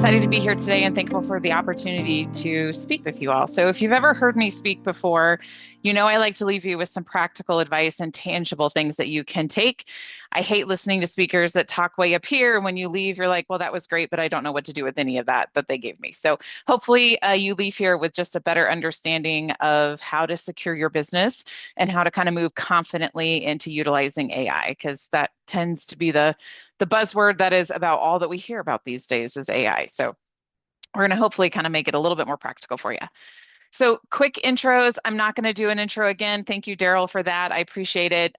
excited to be here today and thankful for the opportunity to speak with you all. So, if you've ever heard me speak before, you know I like to leave you with some practical advice and tangible things that you can take. I hate listening to speakers that talk way up here. When you leave, you're like, well, that was great, but I don't know what to do with any of that they gave me. So, hopefully, you leave here with just a better understanding of how to secure your business and how to kind of move confidently into utilizing AI, because that tends to be the buzzword that is about all that we hear about these days is AI. So we're going to hopefully kind of make it a little bit more practical for you. So quick intros. I'm not going to do an intro again. Thank you, Daryl, for that. I appreciate it.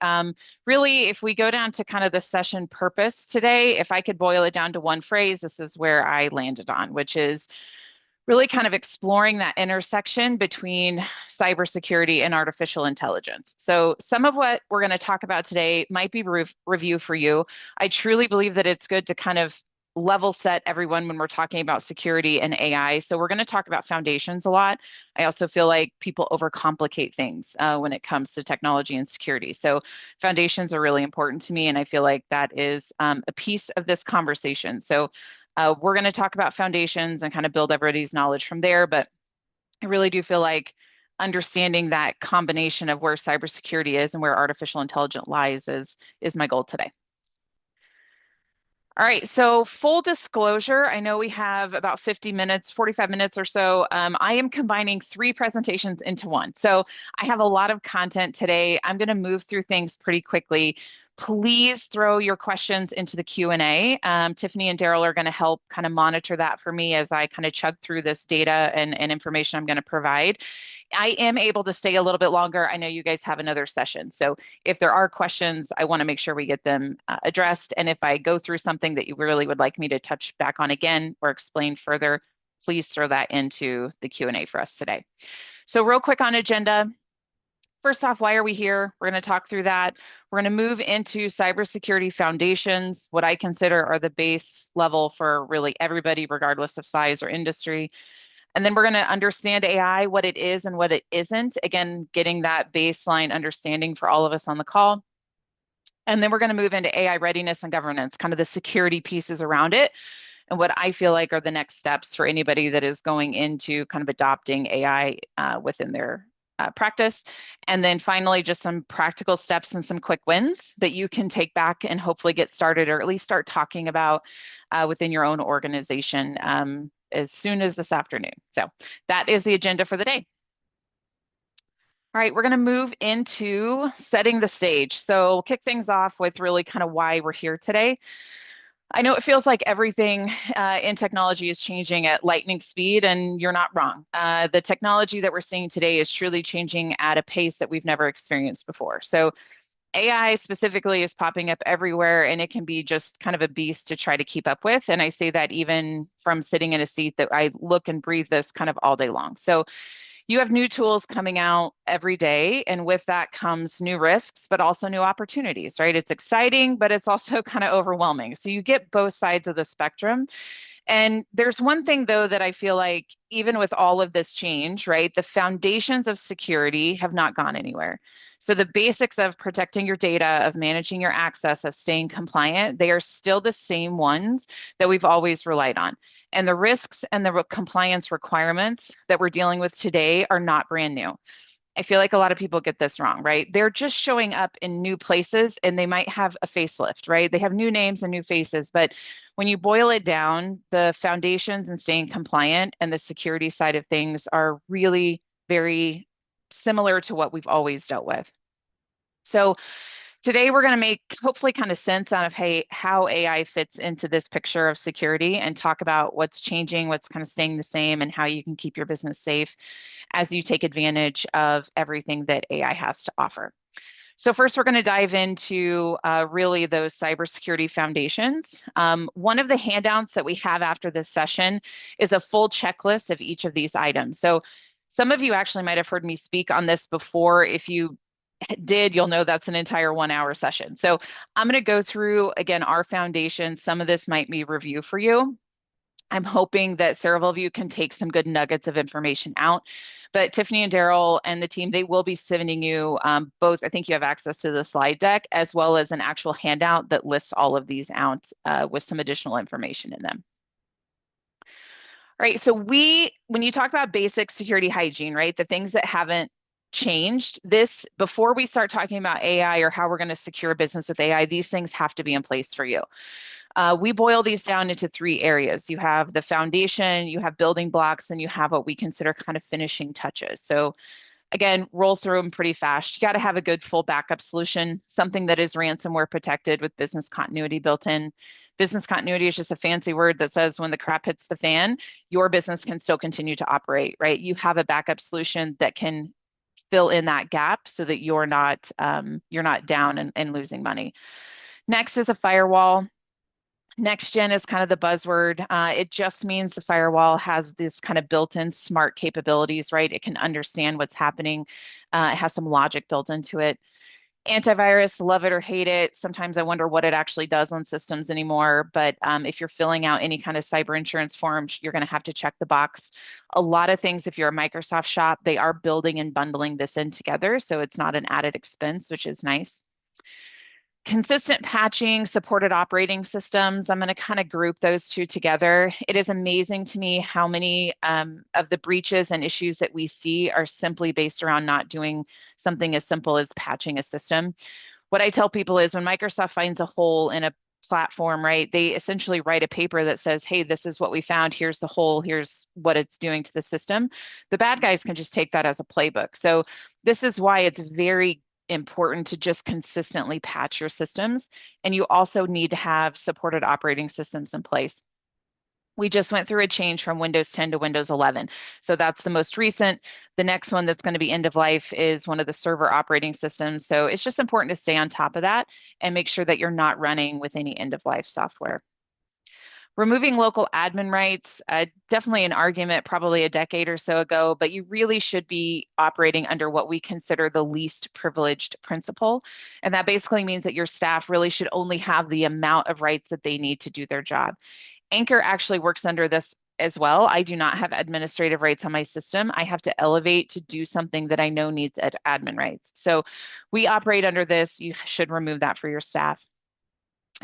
Really, if we go down to kind of the session purpose today, if I could boil it down to one phrase, this is where I landed on, which is really kind of exploring that intersection between cybersecurity and artificial intelligence. So some of what we're going to talk about today might be review for you. I truly believe that it's good to kind of level set everyone when we're talking about security and AI. So we're going to talk about foundations a lot. I also feel like people overcomplicate things when it comes to technology and security. So foundations are really important to me, and I feel like that is a piece of this conversation. So we're going to talk about foundations and kind of build everybody's knowledge from there. But I really do feel like understanding that combination of where cybersecurity is and where artificial intelligence lies is my goal today. All right, so full disclosure, I know we have about 50 minutes, 45 minutes or so. I am combining 3 presentations into one. So I have a lot of content today. I'm going to move through things pretty quickly. Please throw your questions into the Q&A. Tiffany and Daryl are going to help kind of monitor that for me as I kind of chug through this data and information I'm going to provide. I am able to stay a little bit longer. I know you guys have another session. So if there are questions, I want to make sure we get them addressed. And if I go through something that you really would like me to touch back on again or explain further, please throw that into the Q&A for us today. So real quick on agenda. First off, why are we here? We're going to talk through that. We're going to move into cybersecurity foundations, what I consider are the base level for really everybody, regardless of size or industry. And then we're going to understand AI, what it is and what it isn't. Again, getting that baseline understanding for all of us on the call. And then we're going to move into AI readiness and governance, kind of the security pieces around it, and what I feel like are the next steps for anybody that is going into kind of adopting AI within their practice. And then finally, just some practical steps and some quick wins that you can take back and hopefully get started or at least start talking about within your own organization as soon as this afternoon. So that is the agenda for the day. All right, we're going to move into setting the stage. So we'll kick things off with really kind of why we're here today. I know it feels like everything in technology is changing at lightning speed, and you're not wrong. The technology that we're seeing today is truly changing at a pace that we've never experienced before. So AI specifically is popping up everywhere, and it can be just kind of a beast to try to keep up with. And I say that even from sitting in a seat that I look and breathe this kind of all day long. So you have new tools coming out every day, and with that comes new risks, but also new opportunities, right? It's exciting, but it's also kind of overwhelming. So you get both sides of the spectrum. And there's one thing, though, that I feel like even with all of this change, right, the foundations of security have not gone anywhere. So the basics of protecting your data, of managing your access, of staying compliant, they are still the same ones that we've always relied on. And the risks and the compliance requirements that we're dealing with today are not brand new. I feel like a lot of people get this wrong, right? They're just showing up in new places and they might have a facelift, right? They have new names and new faces, but when you boil it down, the foundations and staying compliant and the security side of things are really very similar to what we've always dealt with. So today we're going to make hopefully kind of sense out of how AI fits into this picture of security and talk about what's changing, what's kind of staying the same, and how you can keep your business safe as you take advantage of everything that AI has to offer. So first, we're going to dive into really those cybersecurity foundations. One of the handouts that we have after this session is a full checklist of each of these items. So some of you actually might have heard me speak on this before. If you did, you'll know that's an entire 1-hour session. So I'm going to go through, again, our foundation. Some of this might be review for you. I'm hoping that several of you can take some good nuggets of information out. But Tiffany and Daryl and the team, they will be sending you both. I think you have access to the slide deck as well as an actual handout that lists all of these out with some additional information in them. Right. So when you talk about basic security hygiene, right, the things that haven't changed, this before we start talking about AI or how we're going to secure a business with AI, these things have to be in place for you. We boil these down into three areas. You have the foundation, you have building blocks, and you have what we consider kind of finishing touches. So again, roll through them pretty fast. You got to have a good full backup solution, something that is ransomware protected with business continuity built in. Business continuity is just a fancy word that says when the crap hits the fan, your business can still continue to operate, right? You have a backup solution that can fill in that gap so that you're not down and losing money. Next is a firewall. Next gen is kind of the buzzword. It just means the firewall has this kind of built-in smart capabilities, right? It can understand what's happening. It has some logic built into it. Antivirus, love it or hate it. Sometimes I wonder what it actually does on systems anymore. But if you're filling out any kind of cyber insurance forms, you're going to have to check the box. A lot of things, if you're a Microsoft shop, they are building and bundling this in together. So it's not an added expense, which is nice. Consistent patching, supported operating systems. I'm going to kind of group those two together. It is amazing to me how many of the breaches and issues that we see are simply based around not doing something as simple as patching a system. What I tell people is when Microsoft finds a hole in a platform, right, they essentially write a paper that says, hey, this is what we found. Here's the hole. Here's what it's doing to the system. The bad guys can just take that as a playbook. So this is why it's very important to just consistently patch your systems. And you also need to have supported operating systems in place. We just went through a change from Windows 10 to Windows 11. So that's the most recent. The next one that's going to be end of life is one of the server operating systems. So it's just important to stay on top of that and make sure that you're not running with any end of life software. Removing local admin rights, definitely an argument probably a decade or so ago, but you really should be operating under what we consider the least privileged principle. And that basically means that your staff really should only have the amount of rights that they need to do their job. Anchor actually works under this as well. I do not have administrative rights on my system. I have to elevate to do something that I know needs admin rights. So we operate under this. You should remove that for your staff.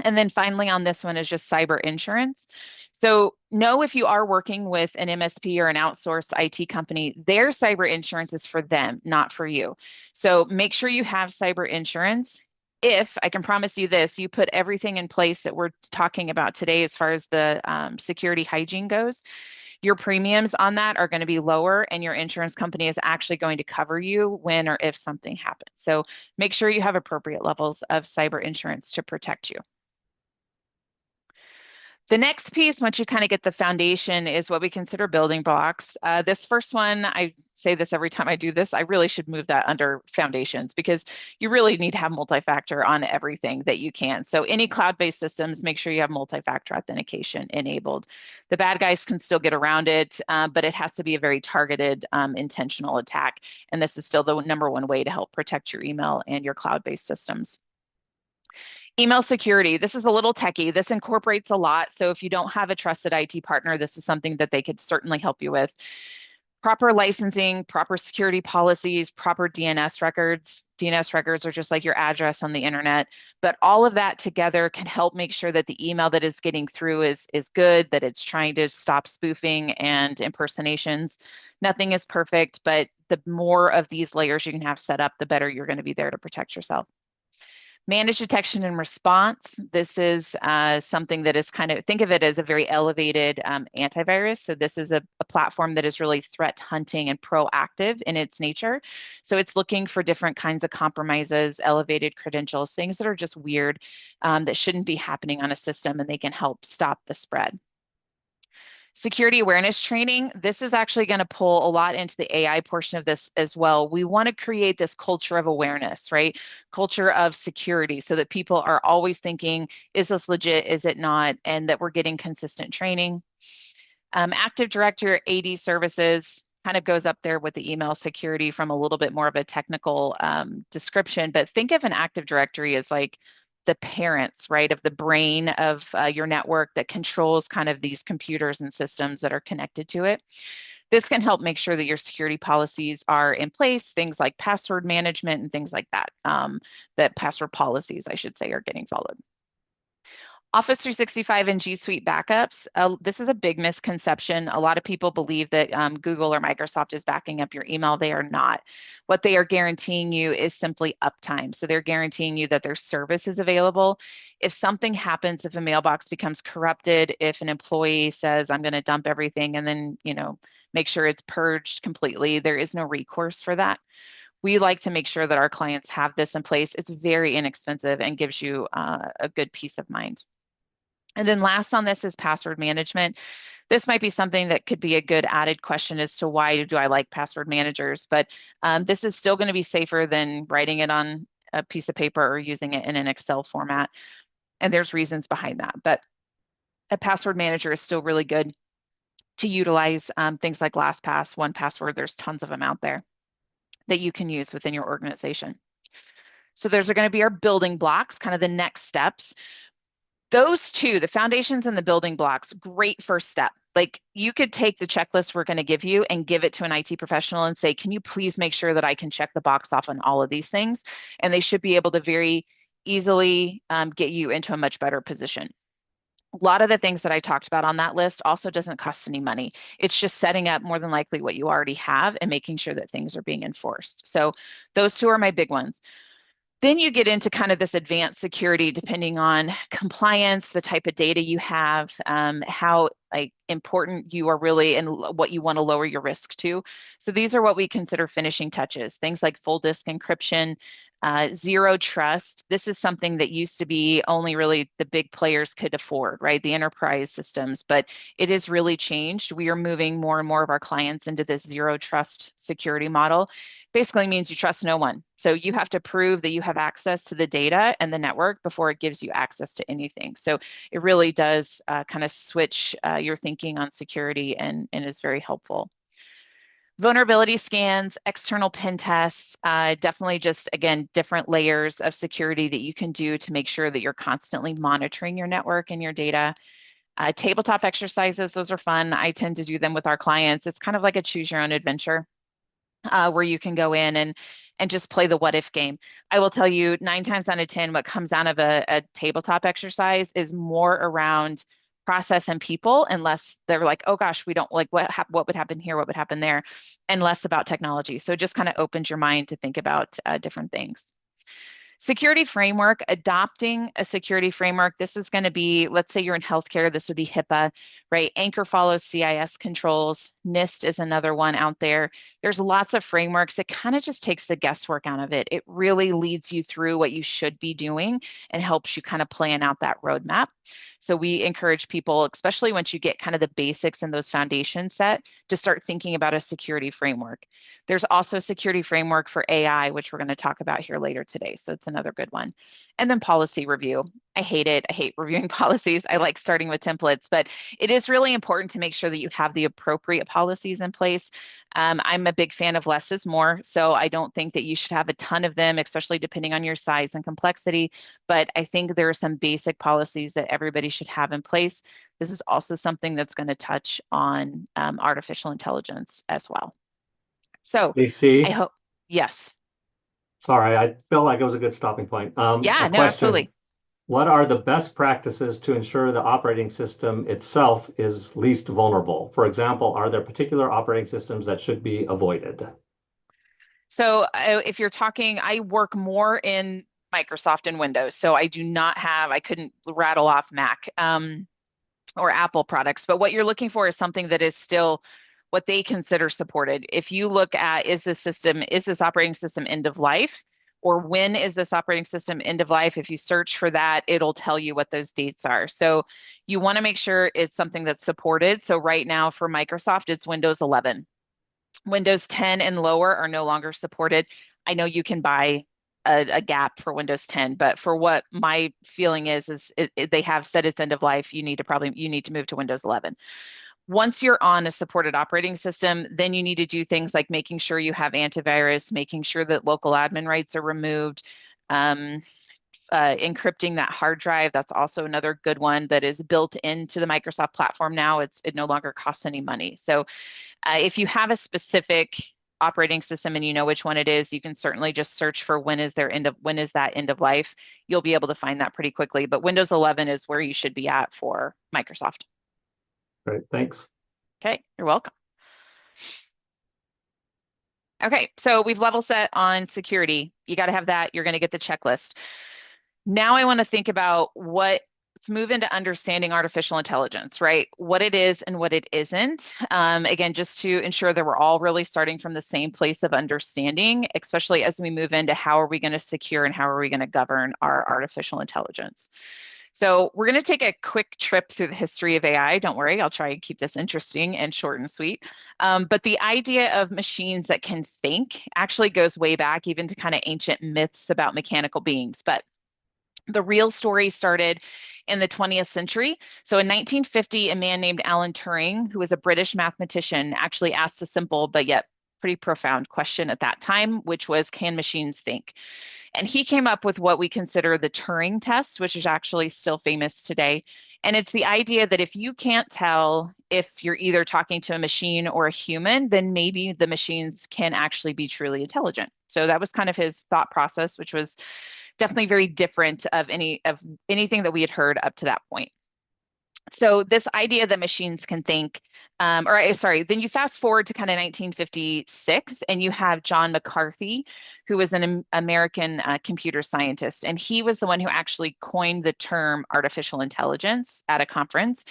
And then finally on this one is just cyber insurance. So know if you are working with an MSP or an outsourced IT company, their cyber insurance is for them, not for you. So make sure you have cyber insurance. If I can promise you this, you put everything in place that we're talking about today as far as the security hygiene goes, your premiums on that are going to be lower and your insurance company is actually going to cover you when or if something happens. So make sure you have appropriate levels of cyber insurance to protect you. The next piece, once you kind of get the foundation, is what we consider building blocks. This first one, I say this every time I do this, I really should move that under foundations because you really need to have multi-factor on everything that you can. So any cloud-based systems, make sure you have multi-factor authentication enabled. The bad guys can still get around it, but it has to be a very targeted, intentional attack. And this is still the number one way to help protect your email and your cloud-based systems. Email security. This is a little techy. This incorporates a lot. So if you don't have a trusted IT partner, this is something that they could certainly help you with. Proper licensing, proper security policies, proper DNS records. DNS records are just like your address on the internet, but all of that together can help make sure that the email that is getting through is good, that it's trying to stop spoofing and impersonations. Nothing is perfect, but the more of these layers you can have set up, the better you're going to be there to protect yourself. Managed detection and response. This is something that is kind of, think of it as a very elevated antivirus. So this is a platform that is really threat hunting and proactive in its nature. So it's looking for different kinds of compromises, elevated credentials, things that are just weird that shouldn't be happening on a system, and they can help stop the spread. Security awareness training, this is actually going to pull a lot into the AI portion of this as well. We want to create this culture of awareness, right? Culture of security so that people are always thinking, is this legit? Is it not? And that we're getting consistent training. Active Directory AD services kind of goes up there with the email security from a little bit more of a technical description, but think of an Active Directory as like the parents, right, of the brain of your network that controls kind of these computers and systems that are connected to it. This can help make sure that your security policies are in place, things like password management and things like that, that password policies, I should say, are getting followed. Office 365 and G Suite backups. This is a big misconception. A lot of people believe that Google or Microsoft is backing up your email. They are not. What they are guaranteeing you is simply uptime. So they're guaranteeing you that their service is available. If something happens, if a mailbox becomes corrupted, if an employee says, I'm going to dump everything and then, make sure it's purged completely, there is no recourse for that. We like to make sure that our clients have this in place. It's very inexpensive and gives you a good peace of mind. And then last on this is password management. This might be something that could be a good added question as to why do I like password managers, but this is still going to be safer than writing it on a piece of paper or using it in an Excel format. And there's reasons behind that, but a password manager is still really good to utilize things like LastPass, 1Password. There's tons of them out there that you can use within your organization. So those are going to be our building blocks, kind of the next steps. Those two, the foundations and the building blocks, great first step. Like you could take the checklist we're going to give you and give it to an IT professional and say, can you please make sure that I can check the box off on all of these things? And they should be able to very easily get you into a much better position. A lot of the things that I talked about on that list also doesn't cost any money. It's just setting up more than likely what you already have and making sure that things are being enforced. So those two are my big ones. Then you get into kind of this advanced security, depending on compliance, the type of data you have, how important you are really, and what you want to lower your risk to. So these are what we consider finishing touches, things like full disk encryption, zero trust. This is something that used to be only really the big players could afford, right? The enterprise systems, but it has really changed. We are moving more and more of our clients into this zero trust security model. Basically means you trust no one. So you have to prove that you have access to the data and the network before it gives you access to anything. So it really does kind of switch your thinking on security and is very helpful. Vulnerability scans, external pen tests, definitely just, again, different layers of security that you can do to make sure that you're constantly monitoring your network and your data. Tabletop exercises, those are fun. I tend to do them with our clients. It's kind of like a choose your own adventure. Where you can go in and just play the what if game. I will tell you 9 times out of 10, what comes out of a tabletop exercise is more around process and people, unless they're like, oh gosh, we don't like what would happen here, what would happen there, and less about technology. So it just kind of opens your mind to think about different things. Security framework, adopting a security framework. This is going to be, let's say you're in healthcare, this would be HIPAA, right? Anchor follows CIS controls. NIST is another one out there. There's lots of frameworks. It kind of just takes the guesswork out of it. It really leads you through what you should be doing and helps you kind of plan out that roadmap. So we encourage people, especially once you get kind of the basics and those foundations set, to start thinking about a security framework. There's also a security framework for AI, which we're going to talk about here later today. So it's another good one. And then policy review. I hate it. I hate reviewing policies. I like starting with templates, but it is really important to make sure that you have the appropriate policies in place. I'm a big fan of less is more, so I don't think that you should have a ton of them, especially depending on your size and complexity. But I think there are some basic policies that everybody should have in place. This is also something that's going to touch on artificial intelligence as well. So I AC, hope, yes. sorry, I felt like it was a good stopping point. Yeah, A no, question. absolutely. What are the best practices to ensure the operating system itself is least vulnerable? For example, are there particular operating systems that should be avoided? So if you're talking, I work more in Microsoft and Windows. So I do not have, I couldn't rattle off Mac or Apple products. But what you're looking for is something that is still what they consider supported. If you look at, is this operating system end of life? Or when is this operating system end of life? If you search for that, it'll tell you what those dates are. So you want to make sure it's something that's supported. So right now for Microsoft, it's Windows 11. Windows 10 and lower are no longer supported. I know you can buy a gap for Windows 10, but for what my feeling is they have said it's end of life. You need to move to Windows 11. Once you're on a supported operating system, then you need to do things like making sure you have antivirus, making sure that local admin rights are removed, um, encrypting that hard drive. That's also another good one that is built into the Microsoft platform now. It no longer costs any money. So if you have a specific operating system and you know which one it is, you can certainly just search for when is that end of life. You'll be able to find that pretty quickly. But Windows 11 is where you should be at for Microsoft. Great, thanks. Okay, you're welcome. Okay, so we've level set on security. You got to have that. You're going to get the checklist. Now I want to think about let's move into understanding artificial intelligence, right? What it is and what it isn't. Again, just to ensure that we're all really starting from the same place of understanding, especially as we move into how are we going to secure and how are we going to govern our artificial intelligence. So we're going to take a quick trip through the history of AI. Don't worry, I'll try and keep this interesting and short and sweet. But the idea of machines that can think actually goes way back, even to kind of ancient myths about mechanical beings. But the real story started in the 20th century. So in 1950, a man named Alan Turing, who was a British mathematician, actually asked a simple but yet pretty profound question at that time, which was, can machines think? And he came up with what we consider the Turing test, which is actually still famous today. And it's the idea that if you can't tell if you're either talking to a machine or a human, then maybe the machines can actually be truly intelligent. So that was kind of his thought process, which was definitely very different of anything that we had heard up to that point. So this idea that machines can think, then you fast forward to kind of 1956, and you have John McCarthy, who was an American computer scientist, and he was the one who actually coined the term artificial intelligence at a conference.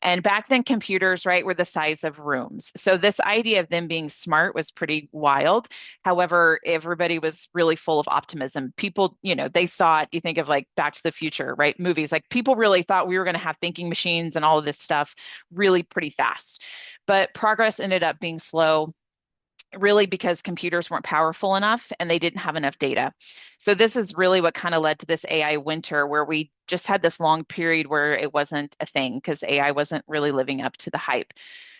And back then, computers, right, were the size of rooms. So this idea of them being smart was pretty wild. However, everybody was really full of optimism. People, they thought, you think of like Back to the Future, right? Movies, like people really thought we were going to have thinking machines and all of this stuff really pretty fast. But progress ended up being slow, really because computers weren't powerful enough and they didn't have enough data. So this is really what kind of led to this AI winter, where we just had this long period where it wasn't a thing because AI wasn't really living up to the hype.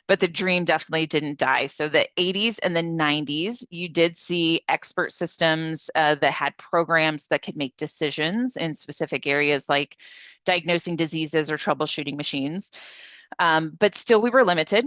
But the dream definitely didn't die. So the 80s and the 90s, you did see expert systems that had programs that could make decisions in specific areas like diagnosing diseases or troubleshooting machines. But still, we were limited.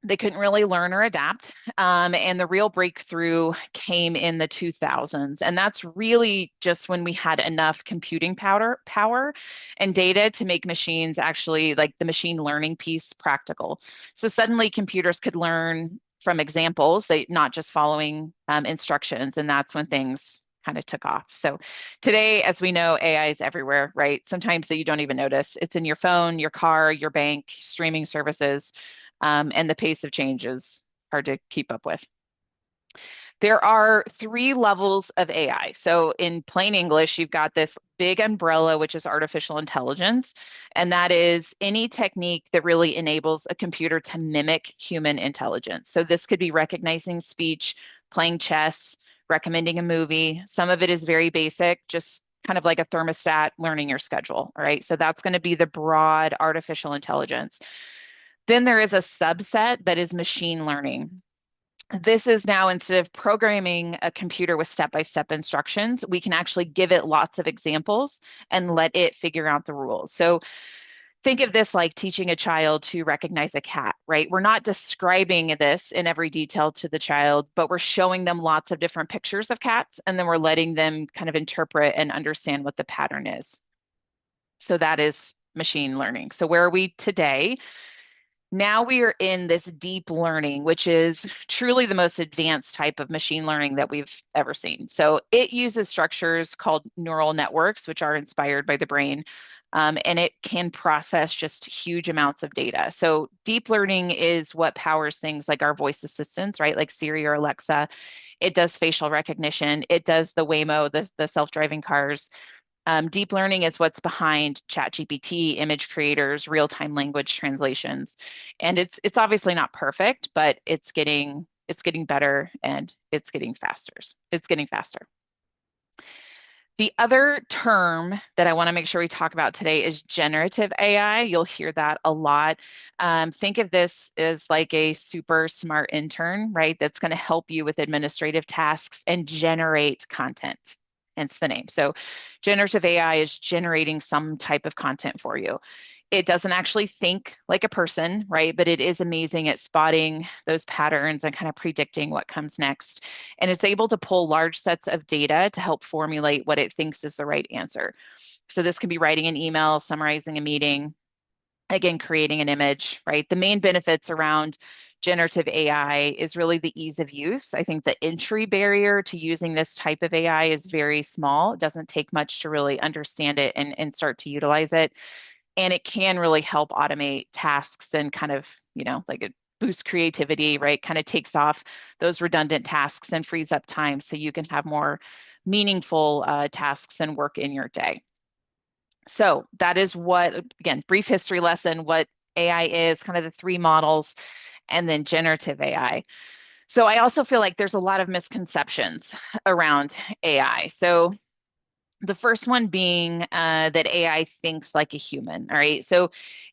They couldn't really learn or adapt. And the real breakthrough came in the 2000s. And that's really just when we had enough computing power and data to make machines actually, like the machine learning piece, practical. So suddenly computers could learn from examples, they not just following instructions. And that's when things kind of took off. So today, as we know, AI is everywhere, right? Sometimes that you don't even notice. It's in your phone, your car, your bank, streaming services. And the pace of change is hard to keep up with. There are 3 levels of AI. So in plain English, you've got this big umbrella, which is artificial intelligence. And that is any technique that really enables a computer to mimic human intelligence. So this could be recognizing speech, playing chess, recommending a movie. Some of it is very basic, just kind of like a thermostat learning your schedule, all right? So that's going to be the broad artificial intelligence. Then there is a subset that is machine learning. This is now, instead of programming a computer with step-by-step instructions, we can actually give it lots of examples and let it figure out the rules. So think of this like teaching a child to recognize a cat, right? We're not describing this in every detail to the child, but we're showing them lots of different pictures of cats, and then we're letting them kind of interpret and understand what the pattern is. So that is machine learning. So where are we today? Now we are in this deep learning, which is truly the most advanced type of machine learning that we've ever seen. So it uses structures called neural networks, which are inspired by the brain, and it can process just huge amounts of data. So deep learning is what powers things like our voice assistants, right? Like Siri or Alexa. It does facial recognition. It does the Waymo, the self-driving cars. Deep learning is what's behind ChatGPT, image creators, real-time language translations. And it's obviously not perfect, but it's getting better and it's getting faster. It's getting faster. The other term that I want to make sure we talk about today is generative AI. You'll hear that a lot. Think of this as like a super smart intern, right? That's going to help you with administrative tasks and generate content. Hence the name. So generative AI is generating some type of content for you. It doesn't actually think like a person, right? But it is amazing at spotting those patterns and kind of predicting what comes next. And it's able to pull large sets of data to help formulate what it thinks is the right answer. So this can be writing an email, summarizing a meeting, again, creating an image, right? The main benefits around generative AI is really the ease of use. I think the entry barrier to using this type of AI is very small. It doesn't take much to really understand it and start to utilize it. And it can really help automate tasks and kind of, like it boosts creativity, right? Kind of takes off those redundant tasks and frees up time so you can have more meaningful tasks and work in your day. So that is what, again, brief history lesson, what AI is, kind of the three models, and then generative AI. So I also feel like there's a lot of misconceptions around AI. So the first one being that AI thinks like a human. All right. So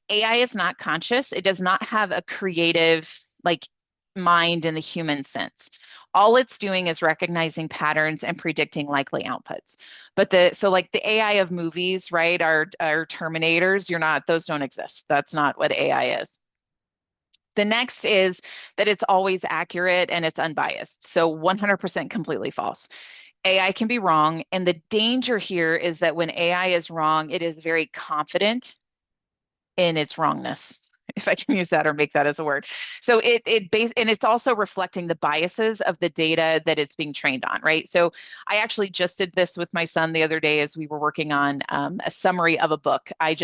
AI is not conscious. It does not have a creative like mind in the human sense. All it's doing is recognizing patterns and predicting likely outputs. But like the AI of movies, right, are Terminators. Those don't exist. That's not what AI is. The next is that it's always accurate and it's unbiased. So 100% completely false. AI can be wrong. And the danger here is that when AI is wrong, it is very confident in its wrongness, if I can use that or make that as a word. So and it's also reflecting the biases of the data that it's being trained on, right? So I actually just did this with my son the other day as we were working on a summary of a book. I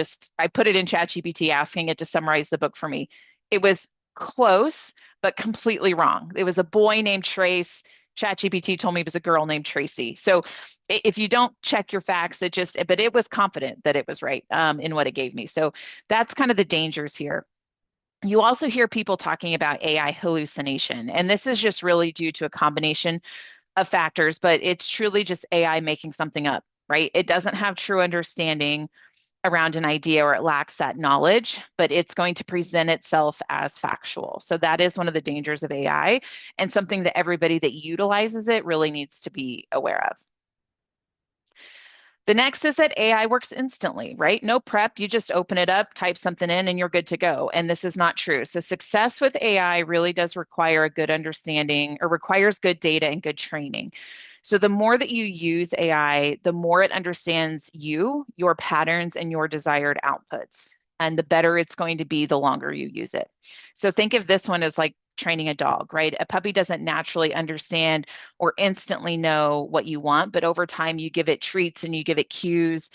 put it in ChatGPT asking it to summarize the book for me. It was close, but completely wrong. It was a boy named Trace. ChatGPT told me it was a girl named Tracy. So if you don't check your facts, but it was confident that it was right in what it gave me. So that's kind of the dangers here. You also hear people talking about AI hallucination, and this is just really due to a combination of factors, but it's truly just AI making something up, right? It doesn't have true understanding around an idea or it lacks that knowledge, but it's going to present itself as factual. So that is one of the dangers of AI and something that everybody that utilizes it really needs to be aware of. The next is that AI works instantly, right? No prep, you just open it up, type something in, and you're good to go. And this is not true. So success with AI really does require a good understanding or requires good data and good training. So the more that you use AI, the more it understands you, your patterns, and your desired outputs. And the better it's going to be the longer you use it. So think of this one as like training a dog, right? A puppy doesn't naturally understand or instantly know what you want, but over time you give it treats and you give it cues,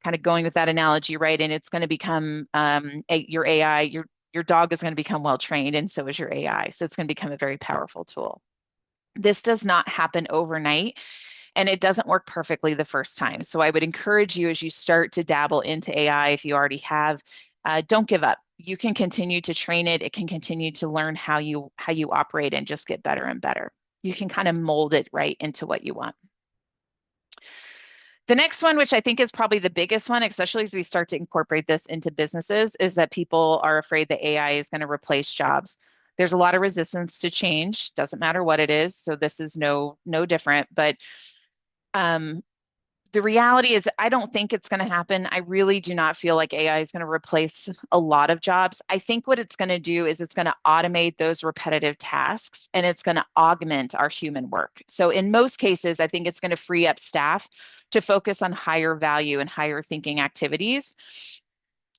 kind of going with that analogy, right? And it's going to become your AI, your dog is going to become well trained, and so is your AI. So it's going to become a very powerful tool. This does not happen overnight. And it doesn't work perfectly the first time. So I would encourage you as you start to dabble into AI, if you already have, don't give up. You can continue to train it. It can continue to learn how you operate and just get better and better. You can kind of mold it right into what you want. The next one, which I think is probably the biggest one, especially as we start to incorporate this into businesses, is that people are afraid that AI is going to replace jobs. There's a lot of resistance to change. Doesn't matter what it is. So this is no different. But the reality is, I don't think it's going to happen. I really do not feel like AI is going to replace a lot of jobs. I think what it's going to do is it's going to automate those repetitive tasks and it's going to augment our human work. So in most cases, I think it's going to free up staff to focus on higher value and higher thinking activities.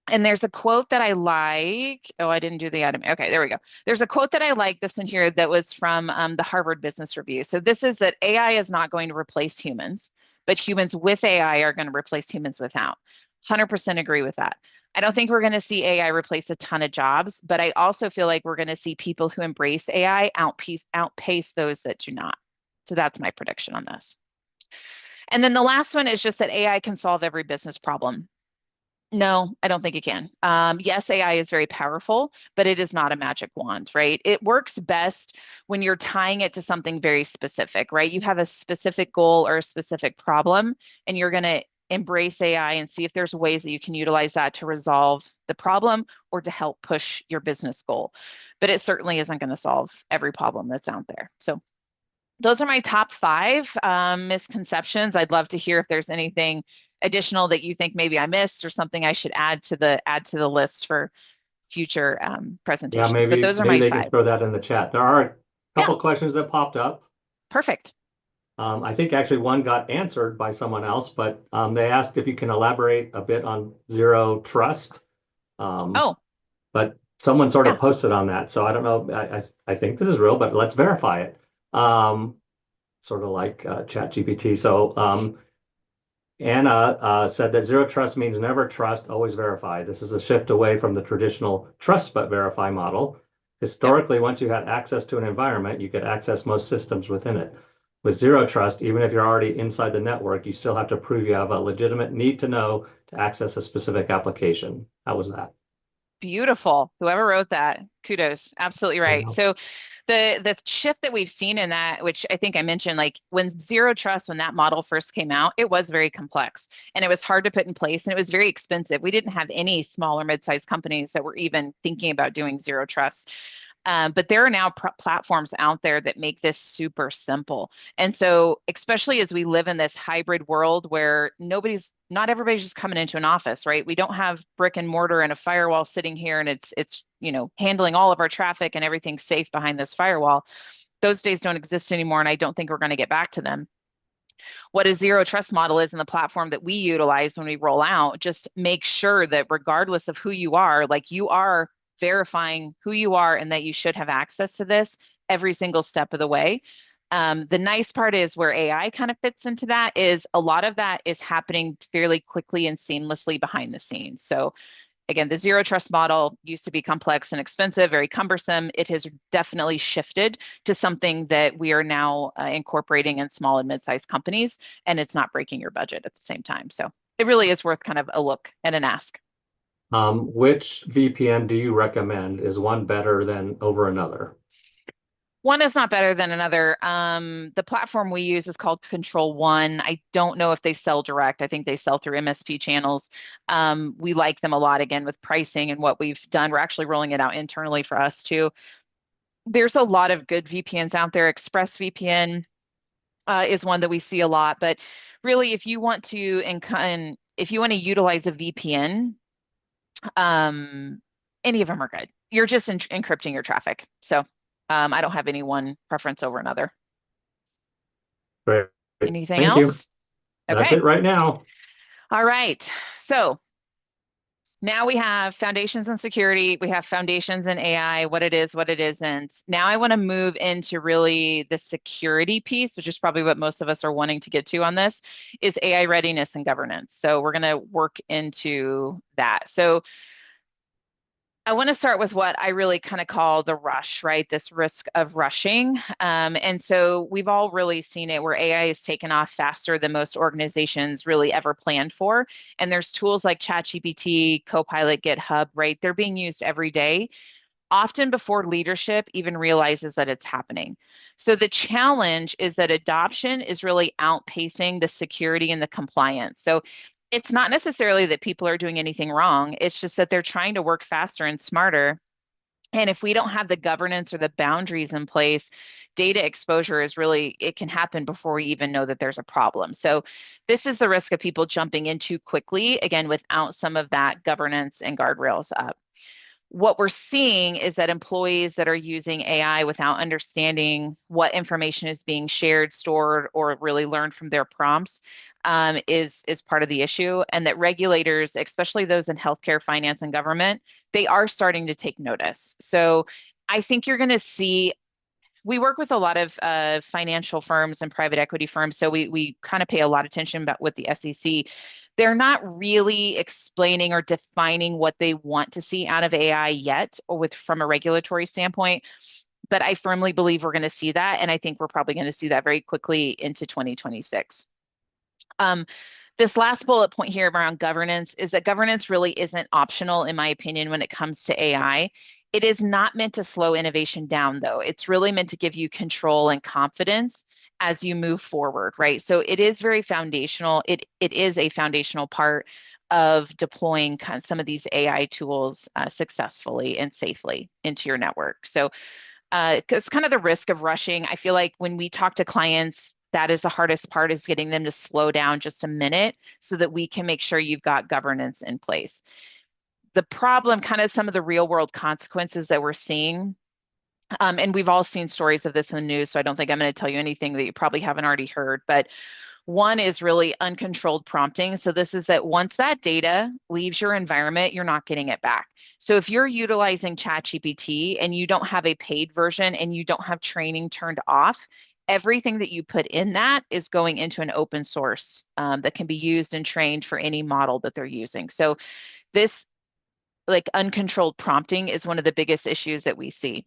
And there's a quote that I like. Oh, I didn't do the item. Okay, there we go. There's a quote that I like, this one here, that was from the Harvard Business Review. So this is that AI is not going to replace humans, but humans with AI are going to replace humans without. 100% agree with that. I don't think we're going to see AI replace a ton of jobs, but I also feel like we're going to see people who embrace AI outpace those that do not. So that's my prediction on this. And then the last one is just that AI can solve every business problem. No, I don't think it can. Yes, AI is very powerful, but it is not a magic wand, right? It works best when you're tying it to something very specific, right? You have a specific goal or a specific problem, and you're going to embrace AI and see if there's ways that you can utilize that to resolve the problem or to help push your business goal. But it certainly isn't going to solve every problem that's out there. So those are my top five misconceptions. I'd love to hear if there's anything additional that you think maybe I missed or something I should add to the list for future Yeah, presentations. But maybe those are maybe my they can five. throw that in the chat. There are a Yeah, couple questions that popped up. perfect. I think actually one got answered by someone else, but they asked if you can elaborate a bit on zero trust. Um, Oh, but someone sort yeah. of posted on that, so I don't know. I think this is real, but let's verify it. Um, Sort of like ChatGPT. So Anna said that zero trust means never trust, always verify. This is a shift away from the traditional trust but verify model. Yep. Historically, once you had access to an environment, you could access most systems within it. With zero trust, even if you're already inside the network, you still have to prove you have a legitimate need to know to access a specific application. How was that? Beautiful. Whoever wrote that, kudos. Absolutely I right. know. So the shift that we've seen in that, which I think I mentioned, like when zero trust, when that model first came out, it was very complex and it was hard to put in place and it was very expensive. We didn't have any small or mid-sized companies that were even thinking about doing zero trust. But there are now platforms out there that make this super simple. And so, especially as we live in this hybrid world where not everybody's just coming into an office, right? We don't have brick and mortar and a firewall sitting here and it's handling all of our traffic and everything's safe behind this firewall. Those days don't exist anymore. And I don't think we're going to get back to them. What a zero trust model is in the platform that we utilize when we roll out, just make sure that regardless of who you are, like you are verifying who you are and that you should have access to this every single step of the way. The nice part is where AI kind of fits into that is a lot of that is happening fairly quickly and seamlessly behind the scenes. So again, the zero trust model used to be complex and expensive, very cumbersome. It has definitely shifted to something that we are now incorporating in small and mid-sized companies, and it's not breaking your budget at the same time. So it really is worth kind of a look and an ask. Which VPN do you recommend? Is one better than over another? One is not better than another. The platform we use is called Control One. I don't know if they sell direct. I think they sell through MSP channels. We like them a lot again with pricing and what we've done. We're actually rolling it out internally for us too. There's a lot of good VPNs out there. ExpressVPN is one that we see a lot, but really, if you want to utilize a VPN, um, any of them are good. You're just encrypting your traffic. So I don't have any one preference over another. Great. Anything Thank you. else? That's Okay. it right now. All right. So now we have foundations in security, we have foundations in AI, what it is, what it isn't. Now I want to move into really the security piece, which is probably what most of us are wanting to get to on this, is AI readiness and governance. So we're going to work into that. So I want to start with what I really kind of call the rush, right? This risk of rushing. And so we've all really seen it where AI is taken off faster than most organizations really ever planned for. And there's tools like ChatGPT, Copilot, GitHub, right? They're being used every day, often before leadership even realizes that it's happening. So the challenge is that adoption is really outpacing the security and the compliance. So it's not necessarily that people are doing anything wrong. It's just that they're trying to work faster and smarter. And if we don't have the governance or the boundaries in place, data exposure is really, it can happen before we even know that there's a problem. So this is the risk of people jumping in too quickly, again, without some of that governance and guardrails up. What we're seeing is that employees that are using AI without understanding what information is being shared, stored, or really learned from their prompts is part of the issue, and that regulators, especially those in healthcare, finance, and government, they are starting to take notice. So I think you're going to see. We work with a lot of financial firms and private equity firms, so we kind of pay a lot of attention about with the SEC. They're not really explaining or defining what they want to see out of AI yet, or with from a regulatory standpoint. But I firmly believe we're going to see that, and I think we're probably going to see that very quickly into 2026. Um, this last bullet point here around governance is that governance really isn't optional, in my opinion, when it comes to AI. It is not meant to slow innovation down, though. It's really meant to give you control and confidence as you move forward, right? So it is very foundational. It is a foundational part of deploying some of these AI tools successfully and safely into your network. So It's kind of the risk of rushing. I feel like when we talk to clients, that is the hardest part, is getting them to slow down just a minute so that we can make sure you've got governance in place. The problem, kind of some of the real world consequences that we're seeing, and we've all seen stories of this in the news, so I don't think I'm going to tell you anything that you probably haven't already heard, but one is really uncontrolled prompting. So this is that once that data leaves your environment, you're not getting it back. So if you're utilizing ChatGPT and you don't have a paid version and you don't have training turned off, everything that you put in that is going into an open source that can be used and trained for any model that they're using. So this, like, uncontrolled prompting is one of the biggest issues that we see.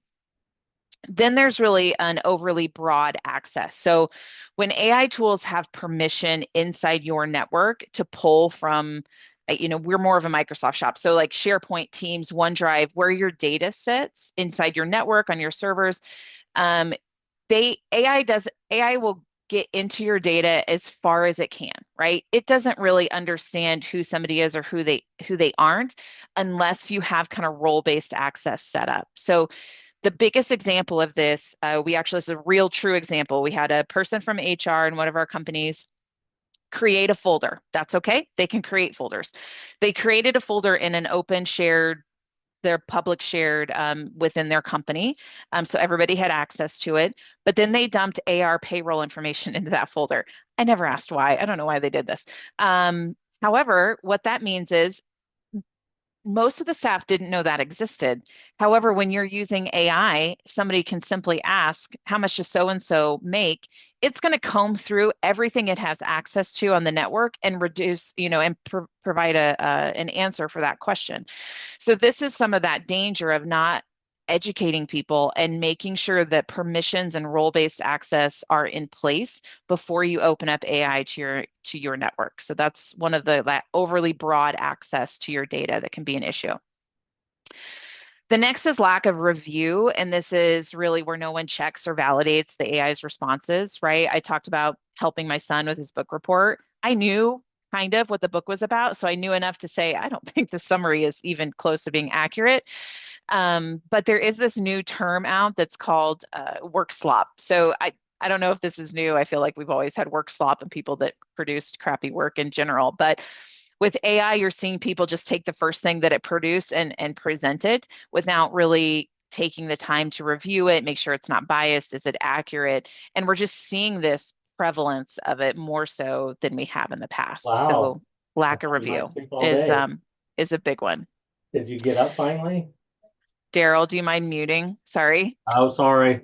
Then there's really an overly broad access. So when AI tools have permission inside your network to pull from, we're more of a Microsoft shop. So like SharePoint, Teams, OneDrive, where your data sits inside your network on your servers, AI will get into your data as far as it can, right? It doesn't really understand who somebody is or who they aren't unless you have kind of role-based access set up. So the biggest example of this, this is a real true example. We had a person from HR in one of our companies create a folder. That's okay. They can create folders. They created a folder in an open shared, their public shared within their company. So everybody had access to it. But then they dumped AR payroll information into that folder. I never asked why. I don't know why they did this. However, what that means is most of the staff didn't know that existed. However, when you're using AI, somebody can simply ask, how much does so-and-so make? It's going to comb through everything it has access to on the network and reduce, and provide an answer for that question. So this is some of that danger of not educating people and making sure that permissions and role-based access are in place before you open up AI to your network. So that's one of the overly broad access to your data that can be an issue. The next is lack of review, and this is really where no one checks or validates the AI's responses, right? I talked about helping my son with his book report. I knew kind of what the book was about, so I knew enough to say, I don't think the summary is even close to being accurate. But there is this new term out that's called work slop. So I don't know if this is new. I feel like we've always had work slop and people that produced crappy work in general. But with AI, you're seeing people just take the first thing that it produced and present it without really taking the time to review it, make sure it's not biased, is it accurate? And we're just seeing this prevalence of it more so than we have in the past. Wow. So I lack of thought you might review sleep all day. is a big one. Did you get up finally? Daryl, do you mind muting? Sorry. Oh, sorry.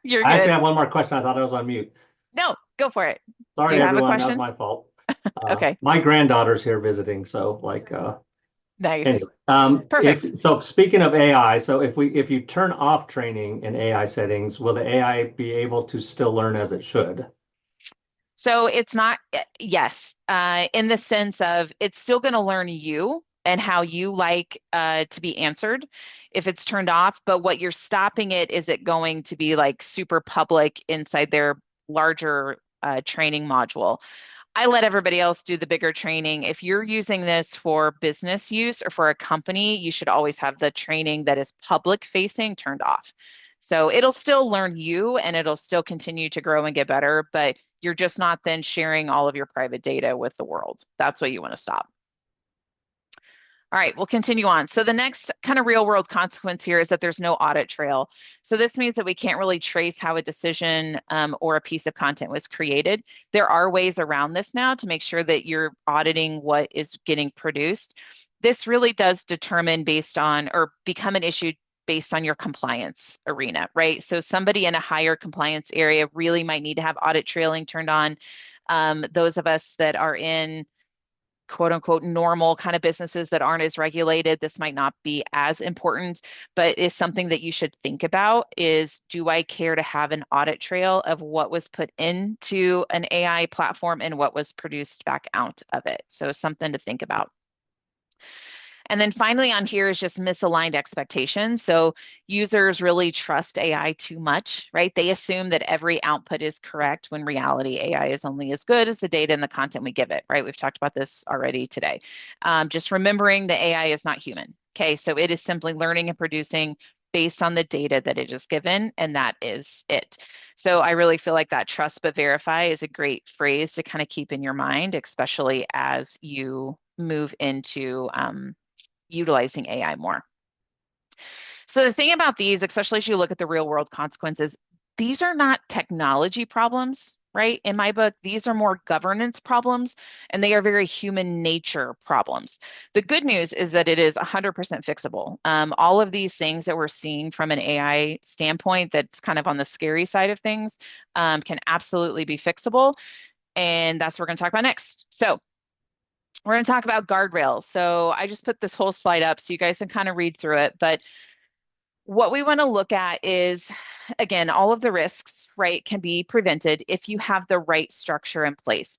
You're I actually good. have one more question. I thought I was on mute. No, go for it. Do Sorry, you have a everyone. That was question? my fault. Okay, My granddaughter's here visiting, so nice. anyway. Perfect. So speaking of AI, so if you turn off training in AI settings, will the AI be able to still learn as it should? So it's not, yes, in the sense of it's still going to learn you and how you like to be answered if it's turned off. But what you're stopping it is it going to be like super public inside their larger training module. I let everybody else do the bigger training. If you're using this for business use or for a company, you should always have the training that is public facing turned off. So it'll still learn you and it'll still continue to grow and get better, but you're just not then sharing all of your private data with the world. That's what you want to stop. All right, we'll continue on. So the next kind of real world consequence here is that there's no audit trail. So this means that we can't really trace how a decision or a piece of content was created. There are ways around this now to make sure that you're auditing what is getting produced. This really does determine based on or become an issue based on your compliance arena, right? So somebody in a higher compliance area really might need to have audit trailing turned on. Those of us that are in quote unquote normal kind of businesses that aren't as regulated, this might not be as important, but is something that you should think about is, do I care to have an audit trail of what was put into an AI platform and what was produced back out of it? So something to think about. And then finally on here is just misaligned expectations. So users really trust AI too much, right? They assume that every output is correct when reality AI is only as good as the data and the content we give it, right? We've talked about this already today. Just remembering the AI is not human. Okay, so it is simply learning and producing based on the data that it is given, and that is it. So I really feel like that trust but verify is a great phrase to kind of keep in your mind, especially as you move into utilizing AI more. So the thing about these, especially as you look at the real world consequences, these are not technology problems, right? In my book, these are more governance problems, and they are very human nature problems. The good news is that it is 100% fixable. All of these things that we're seeing from an AI standpoint that's kind of on the scary side of things can absolutely be fixable. And that's what we're going to talk about next. So we're going to talk about guardrails. So I just put this whole slide up so you guys can kind of read through it. But what we want to look at is, again, all of the risks, right, can be prevented if you have the right structure in place.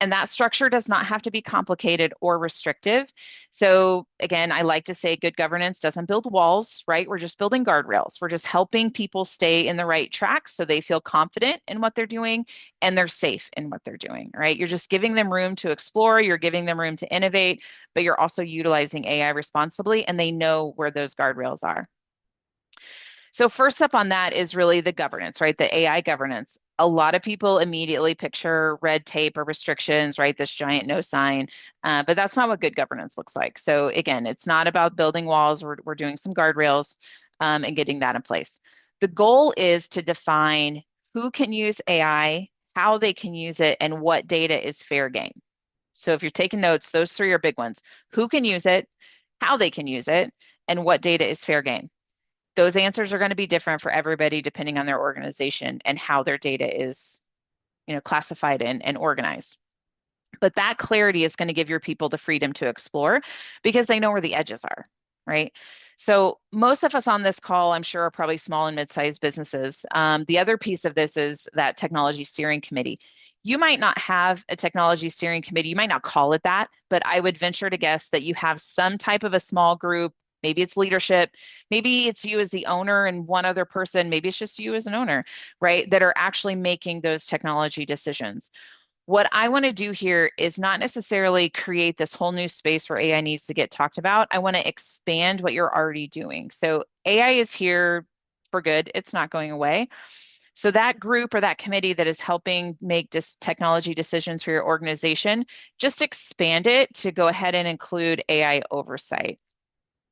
And that structure does not have to be complicated or restrictive. So, again, I like to say good governance doesn't build walls, right? We're just building guardrails. We're just helping people stay in the right track so they feel confident in what they're doing and they're safe in what they're doing, right? You're just giving them room to explore, you're giving them room to innovate, but you're also utilizing AI responsibly and they know where those guardrails are. So first up on that is really the governance, right? The AI governance. A lot of people immediately picture red tape or restrictions, right? This giant no sign, but that's not what good governance looks like. So again, it's not about building walls. We're doing some guardrails and getting that in place. The goal is to define who can use AI, how they can use it, and what data is fair game. So if you're taking notes, those three are big ones. Who can use it, how they can use it, and what data is fair game. Those answers are going to be different for everybody depending on their organization and how their data is, classified and organized. But that clarity is going to give your people the freedom to explore because they know where the edges are, right? So most of us on this call, I'm sure, are probably small and mid-sized businesses. The other piece of this is that technology steering committee. You might not have a technology steering committee. You might not call it that, but I would venture to guess that you have some type of a small group. Maybe it's leadership. Maybe it's you as the owner and one other person. Maybe it's just you as an owner, right? That are actually making those technology decisions. What I want to do here is not necessarily create this whole new space where AI needs to get talked about. I want to expand what you're already doing. So AI is here for good. It's not going away. So that group or that committee that is helping make technology decisions for your organization, just expand it to go ahead and include AI oversight.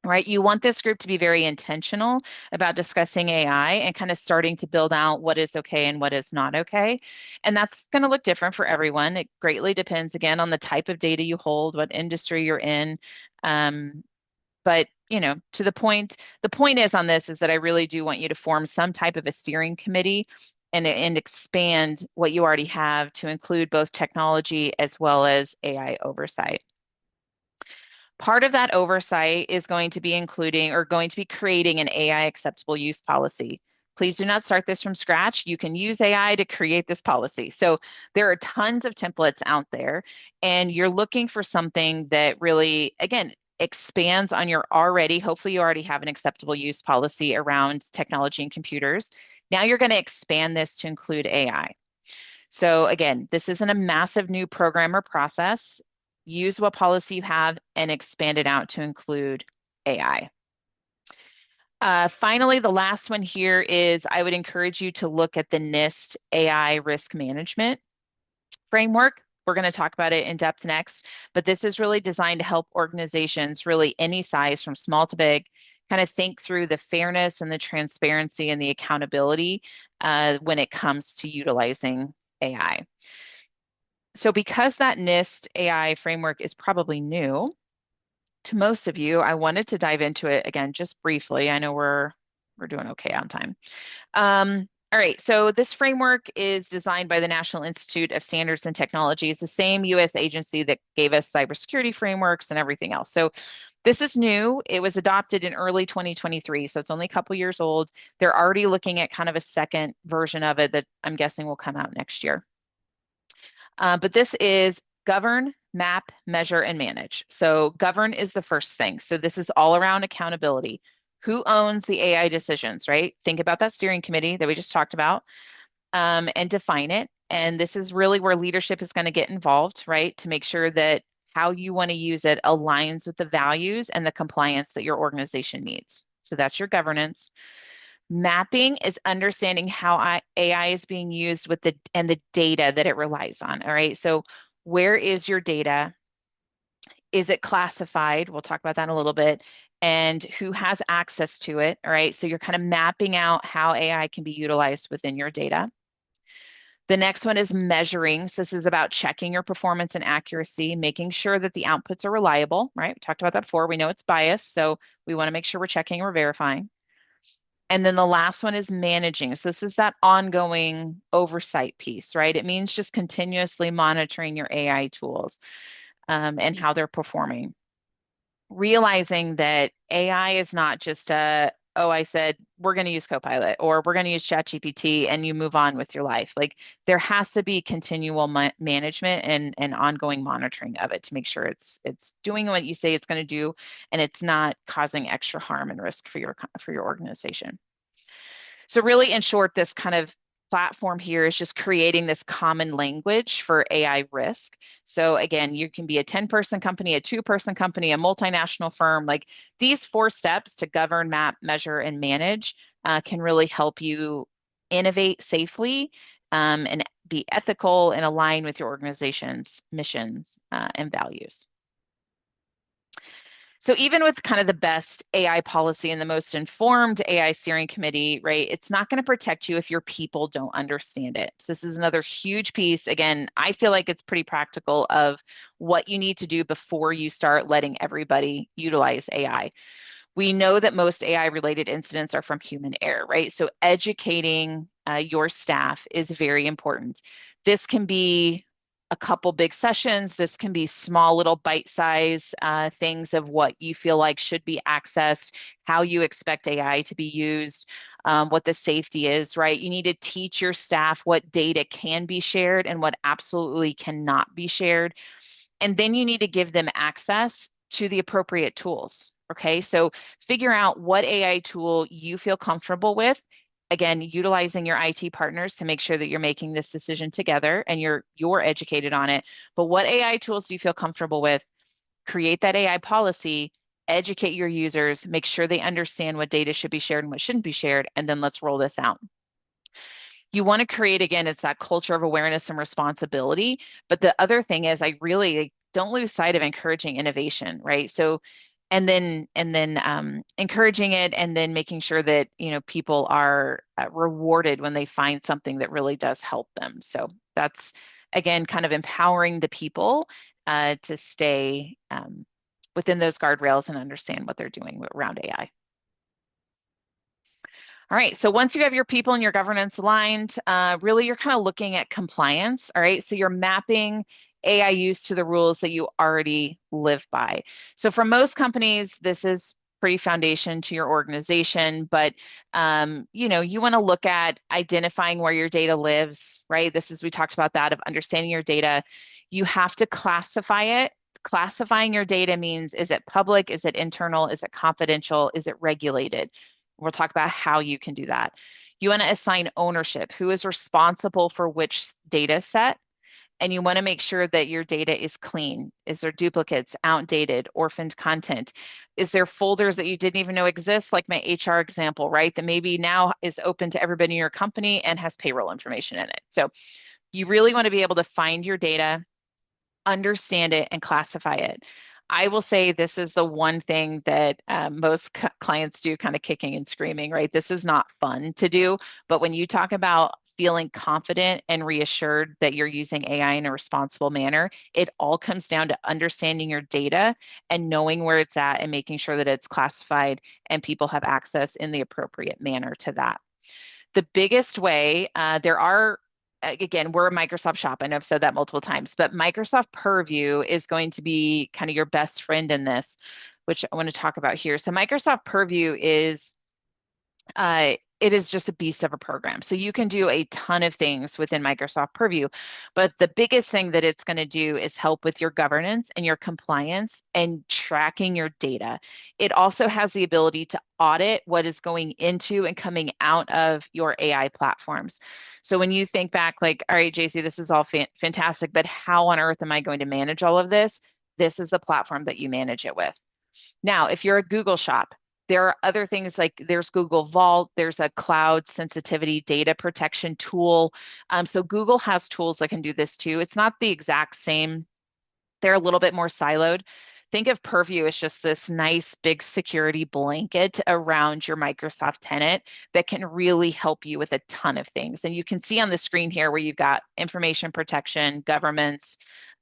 Right? You want this group to be very intentional about discussing AI and kind of starting to build out what is okay and what is not okay. And that's going to look different for everyone. It greatly depends, again, on the type of data you hold, what industry you're in. But to the point is on this is that I really do want you to form some type of a steering committee and expand what you already have to include both technology as well as AI oversight. Part of that oversight is going to be including or going to be creating an AI acceptable use policy. Please do not start this from scratch. You can use AI to create this policy. So there are tons of templates out there, and you're looking for something that really, again, expands on your hopefully you already have an acceptable use policy around technology and computers. Now you're going to expand this to include AI. So again, this isn't a massive new program or process. Use what policy you have and expand it out to include AI. Finally, the last one here is I would encourage you to look at the NIST AI risk management framework. We're going to talk about it in depth next, but this is really designed to help organizations, really any size from small to big, kind of think through the fairness and the transparency and the accountability when it comes to utilizing AI. So because that NIST AI framework is probably new to most of you, I wanted to dive into it again, just briefly. I know we're doing okay on time. All right, so this framework is designed by the National Institute of Standards and Technology. It's the same US agency that gave us cybersecurity frameworks and everything else. So this is new. It was adopted in early 2023, so it's only a couple years old. They're already looking at kind of a second version of it that I'm guessing will come out next year. But this is govern, map, measure, and manage. So govern is the first thing. So this is all around accountability. Who owns the AI decisions, right? Think about that steering committee that we just talked about and define it. And this is really where leadership is going to get involved, right? To make sure that how you want to use it aligns with the values and the compliance that your organization needs. So that's your governance. Mapping is understanding how AI is being used with the data that it relies on. All right. So where is your data? Is it classified? We'll talk about that in a little bit. And who has access to it? All right. So you're kind of mapping out how AI can be utilized within your data. The next one is measuring. So this is about checking your performance and accuracy, making sure that the outputs are reliable, right? We talked about that before. We know it's biased, so we want to make sure we're checking or verifying. And then the last one is managing. So this is that ongoing oversight piece, right? It means just continuously monitoring your AI tools and how they're performing. Realizing that AI is not just oh, I said we're going to use Copilot or we're going to use ChatGPT and you move on with your life. Like there has to be continual management and ongoing monitoring of it to make sure it's doing what you say it's going to do and it's not causing extra harm and risk for your organization. So really, in short, this kind of platform here is just creating this common language for AI risk. So again, you can be a 10-person company, a 2-person company, a multinational firm. Like these 4 steps to govern, map, measure, and manage can really help you innovate safely and be ethical and align with your organization's missions and values. So even with kind of the best AI policy and the most informed AI steering committee, right, it's not going to protect you if your people don't understand it. So this is another huge piece. Again, I feel like it's pretty practical of what you need to do before you start letting everybody utilize AI. We know that most AI related incidents are from human error, right? So educating your staff is very important. This can be a couple big sessions. This can be small little bite-size things of what you feel like should be accessed, how you expect AI to be used, what the safety is, right? You need to teach your staff what data can be shared and what absolutely cannot be shared. And then you need to give them access to the appropriate tools. Okay, so figure out what AI tool you feel comfortable with. Again, utilizing your IT partners to make sure that you're making this decision together and you're educated on it. But what AI tools do you feel comfortable with? Create that AI policy, educate your users, make sure they understand what data should be shared and what shouldn't be shared, and then let's roll this out. You want to create, again, it's that culture of awareness and responsibility. But the other thing is I really don't lose sight of encouraging innovation, right? So and then encouraging it and then making sure that people are rewarded when they find something that really does help them. So that's again kind of empowering the people to stay within those guardrails and understand what they're doing around AI. All right, so once you have your people and your governance aligned, really you're kind of looking at compliance. All right, so you're mapping AI use to the rules that you already live by. So for most companies, this is pretty foundation to your organization, but you want to look at identifying where your data lives, right? We talked about that of understanding your data. You have to classify it. Classifying your data means, is it public? Is it internal? Is it confidential? Is it regulated? We'll talk about how you can do that. You want to assign ownership. Who is responsible for which data set? And you want to make sure that your data is clean. Is there duplicates, outdated, orphaned content? Is there folders that you didn't even know exist, like my HR example, right? That maybe now is open to everybody in your company and has payroll information in it. So you really want to be able to find your data, understand it, and classify it. I will say this is the one thing that most clients do kind of kicking and screaming, right? This is not fun to do, but when you talk about feeling confident and reassured that you're using AI in a responsible manner, it all comes down to understanding your data and knowing where it's at and making sure that it's classified and people have access in the appropriate manner to that. The biggest way, again, we're a Microsoft shop. I know I've said that multiple times, but Microsoft Purview is going to be kind of your best friend in this, which I want to talk about here. So Microsoft Purview is it is just a beast of a program. So you can do a ton of things within Microsoft Purview, but the biggest thing that it's going to do is help with your governance and your compliance and tracking your data. It also has the ability to audit what is going into and coming out of your AI platforms. So when you think back like, all right, JC, this is all fantastic, but how on earth am I going to manage all of this? This is the platform that you manage it with. Now, if you're a Google shop, There are other things like there's Google Vault, there's a cloud sensitivity data protection tool. So Google has tools that can do this too. It's not the exact same. They're a little bit more siloed. Think of Purview as just this nice big security blanket around your Microsoft tenant that can really help you with a ton of things. And you can see on the screen here where you've got information protection,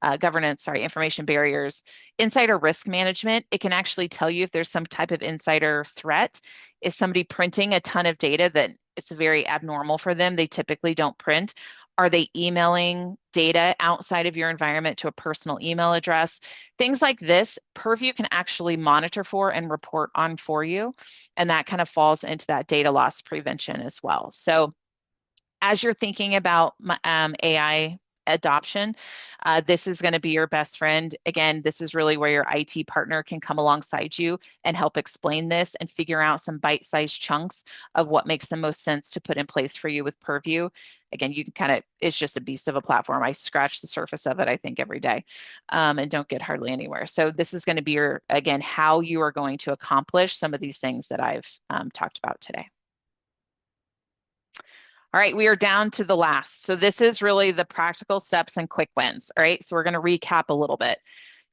information barriers, insider risk management. It can actually tell you if there's some type of insider threat. Is somebody printing a ton of data that it's very abnormal for them? They typically don't print. Are they emailing data outside of your environment to a personal email address? Things like this, Purview can actually monitor for and report on for you. And that kind of falls into that data loss prevention as well. So as you're thinking about AI adoption, this is going to be your best friend. Again, this is really where your IT partner can come alongside you and help explain this and figure out some bite-sized chunks of what makes the most sense to put in place for you with Purview. Again, you can kind of, it's just a beast of a platform. I scratch the surface of it, I think, every day and don't get hardly anywhere. So this is going to be your, again, how you are going to accomplish some of these things that I've talked about today. All right, we are down to the last. So this is really the practical steps and quick wins. All right, so we're going to recap a little bit.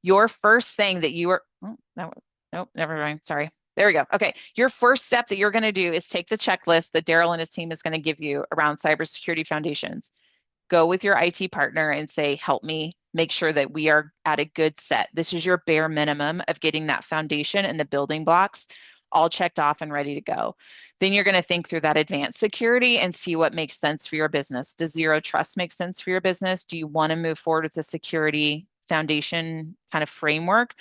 Your first thing that you are, oh, no, nope, never mind. Sorry. There we go. Okay, your first step that you're going to do is take the checklist that Daryl and his team is going to give you around cybersecurity foundations. Go with your IT partner and say, help me make sure that we are at a good set. This is your bare minimum of getting that foundation and the building blocks all checked off and ready to go. Then you're going to think through that advanced security and see what makes sense for your business. Does zero trust make sense for your business? Do you want to move forward with a security foundation kind of framework?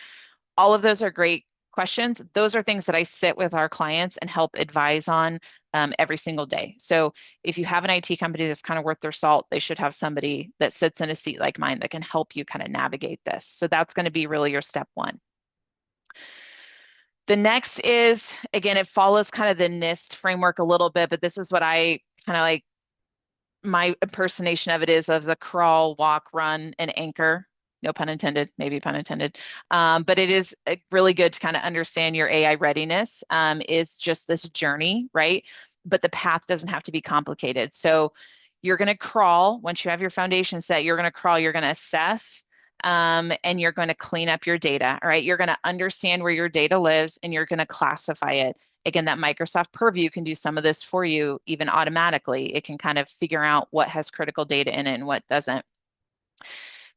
All of those are great questions. Those are things that I sit with our clients and help advise on every single day. So if you have an IT company that's kind of worth their salt, they should have somebody that sits in a seat like mine that can help you kind of navigate this. So that's going to be really your step one. The next is, again, it follows kind of the NIST framework a little bit, but this is what I kind of like, my impersonation of it is as a crawl, walk, run, and anchor. No pun intended, maybe pun intended. But it is really good to kind of understand your AI readiness is just this journey, right? But the path doesn't have to be complicated. So you're going to crawl. Once you have your foundation set, you're going to crawl, you're going to assess, and you're going to clean up your data. All right. You're going to understand where your data lives and you're going to classify it. Again, that Microsoft Purview can do some of this for you even automatically. It can kind of figure out what has critical data in it and what doesn't.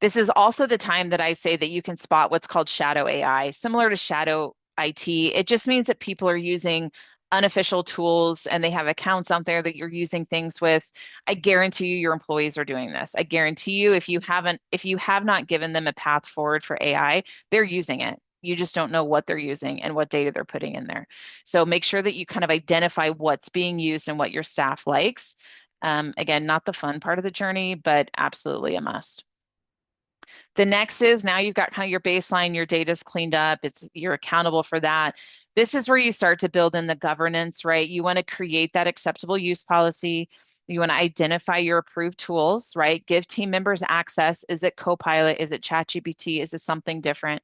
This is also the time that I say that you can spot what's called shadow AI, similar to shadow IT. It just means that people are using unofficial tools and they have accounts out there that you're using things with. I guarantee you your employees are doing this. I guarantee you if you have not given them a path forward for AI, they're using it. You just don't know what they're using and what data they're putting in there. So make sure that you kind of identify what's being used and what your staff likes. Again, not the fun part of the journey, but absolutely a must. The next is now you've got kind of your baseline, your data's cleaned up, you're accountable for that. This is where you start to build in the governance, right? You want to create that acceptable use policy. You want to identify your approved tools, right? Give team members access. Is it Copilot? Is it ChatGPT? Is it something different?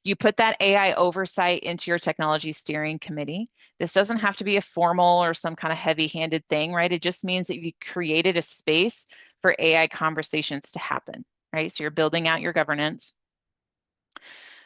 You put that AI oversight into your technology steering committee. This doesn't have to be a formal or some kind of heavy-handed thing, right? It just means that you created a space for AI conversations to happen. Right? So you're building out your governance.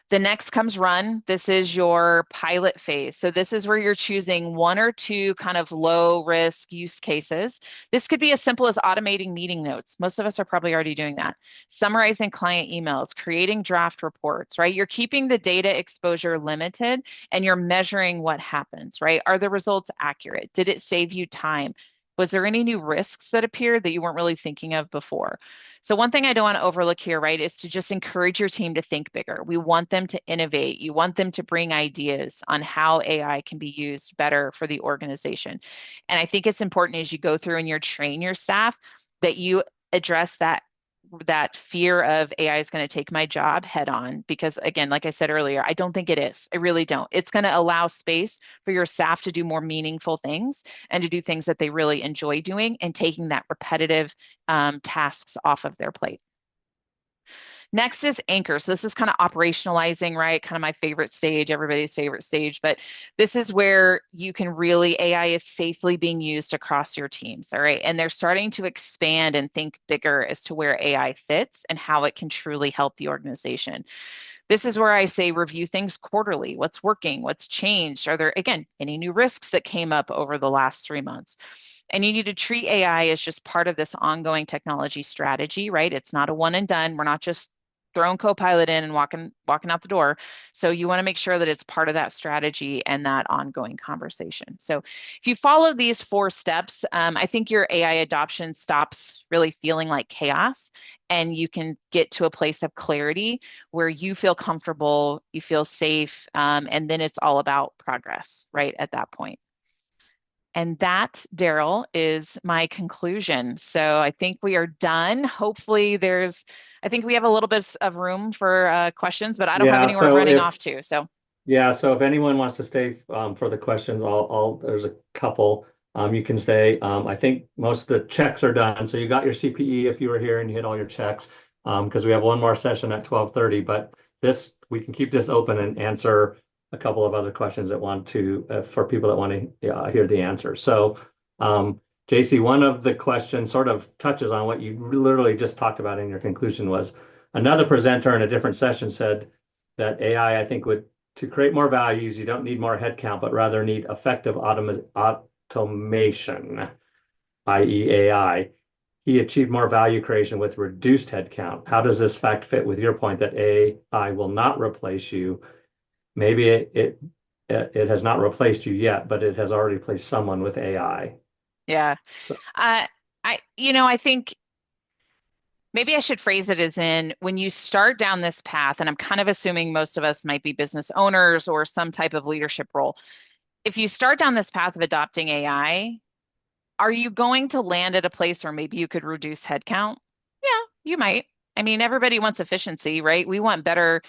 The next comes run. This is your pilot phase. So this is where you're choosing one or two kind of low risk use cases. This could be as simple as automating meeting notes. Most of us are probably already doing that. Summarizing client emails, creating draft reports, right? You're keeping the data exposure limited and you're measuring what happens, right? Are the results accurate? Did it save you time? Was there any new risks that appeared that you weren't really thinking of before? So one thing I don't want to overlook here, right, is to just encourage your team to think bigger. We want them to innovate. You want them to bring ideas on how AI can be used better for the organization. And I think it's important as you go through and you train your staff that you address that fear of AI is going to take my job head on, because again, like I said earlier, I don't think it is. I really don't. It's going to allow space for your staff to do more meaningful things and to do things that they really enjoy doing and taking that repetitive tasks off of their plate. Next is anchor. So this is kind of operationalizing, right? Kind of my favorite stage, everybody's favorite stage. But this is where you can really, AI is safely being used across your teams. All right. And they're starting to expand and think bigger as to where AI fits and how it can truly help the organization. This is where I say review things quarterly. What's working? What's changed? Are there, again, any new risks that came up over the last 3 months? And you need to treat AI as just part of this ongoing technology strategy, right? It's not a one and done. We're not just throwing Copilot in and walking out the door. So you want to make sure that it's part of that strategy and that ongoing conversation. So if you follow these 4 steps, I think your AI adoption stops really feeling like chaos, and you can get to a place of clarity where you feel comfortable, you feel safe, and then it's all about progress, right, at that point. And that, Daryl, is my conclusion. So I think we are done. Hopefully I think we have a little bit of room for questions, but I don't have Yeah, anywhere so running if off to. So yeah, so if anyone wants to stay for the questions, there's a couple. You can stay. I think most of the checks are done. So you got your CPE if you were here and you hit all your checks. Because we have one more session at 12:30, but this we can keep this open and answer a couple of other questions that want to for people that want to hear the answer. So, JC, one of the questions sort of touches on what you literally just talked about in your conclusion was another presenter in a different session said that AI, I think, would to create more values, you don't need more headcount, but rather need effective automation, i.e. AI. He achieved more value creation with reduced headcount. How does this fact fit with your point that AI will not replace you? Maybe it has not replaced you yet, but it has already replaced someone with AI. yeah, So I think maybe I should phrase it as in when you start down this path, and I'm kind of assuming most of us might be business owners or some type of leadership role. If you start down this path of adopting AI, are you going to land at a place where maybe you could reduce headcount? Yeah, you might. I mean, everybody wants efficiency, right? We want to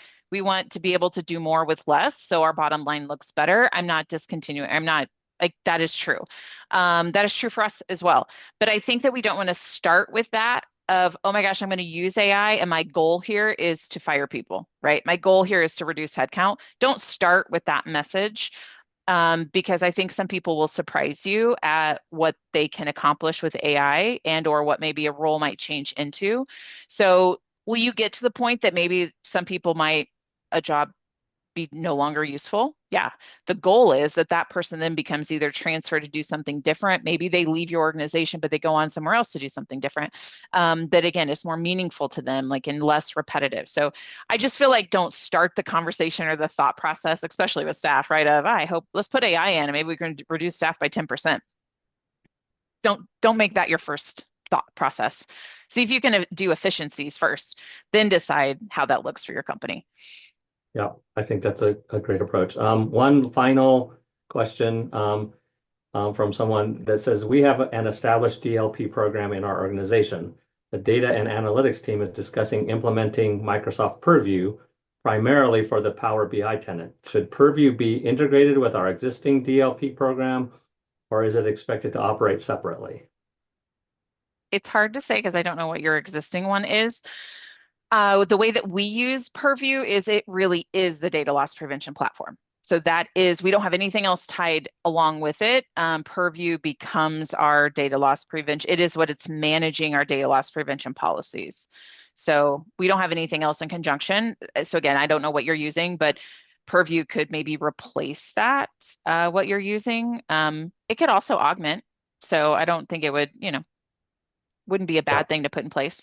be able to do more with less, so our bottom line looks better. I'm not discontinuing. I'm not like that is true. That is true for us as well. But I think that we don't want to start with that of, oh my gosh, I'm going to use AI and my goal here is to fire people, right? My goal here is to reduce headcount. Don't start with that message, because I think some people will surprise you at what they can accomplish with AI and or what maybe a role might change into. So will you get to the point that maybe some people might a job be no longer useful? Yeah. The goal is that that person then becomes either transferred to do something different. Maybe they leave your organization, but they go on somewhere else to do something different. That again is more meaningful to them, like and less repetitive. So I just feel like don't start the conversation or the thought process, especially with staff, right? Of I hope let's put AI in and maybe we can reduce staff by 10%. Don't make that your first thought process. See if you can do efficiencies first, then decide how that looks for your company. yeah, I think that's a great approach. One final question from someone that says, we have an established DLP program in our organization. The data and analytics team is discussing implementing Microsoft Purview primarily for the Power BI tenant. Should Purview be integrated with our existing DLP program, or is it expected to operate separately? It's hard to say because I don't know what your existing one is. The way that we use Purview is it really is the data loss prevention platform. So that is, we don't have anything else tied along with it. Purview becomes our data loss prevention. It is what it's managing our data loss prevention policies. So we don't have anything else in conjunction. So again, I don't know what you're using, but Purview could maybe replace that, what you're using. It could also augment. So I don't think it would, wouldn't be a Yeah, bad thing to put in place.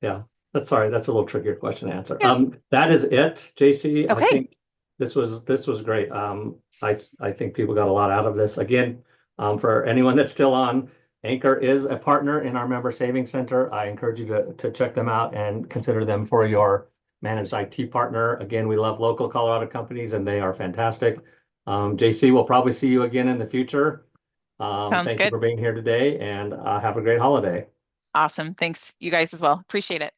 yeah. That's sorry, that's a little trickier question to answer. Yeah. That is it, JC. I Okay. think this was great. I think people got a lot out of this. Again, for anyone that's still on, Anchor is a partner in our member savings center. I encourage you to check them out and consider them for your managed IT partner. Again, we love local Colorado companies and they are fantastic. JC, we'll probably see you again in the future. Sounds Thank you good. for being here today and have a great holiday. Awesome. Thanks, you guys as well. Appreciate it.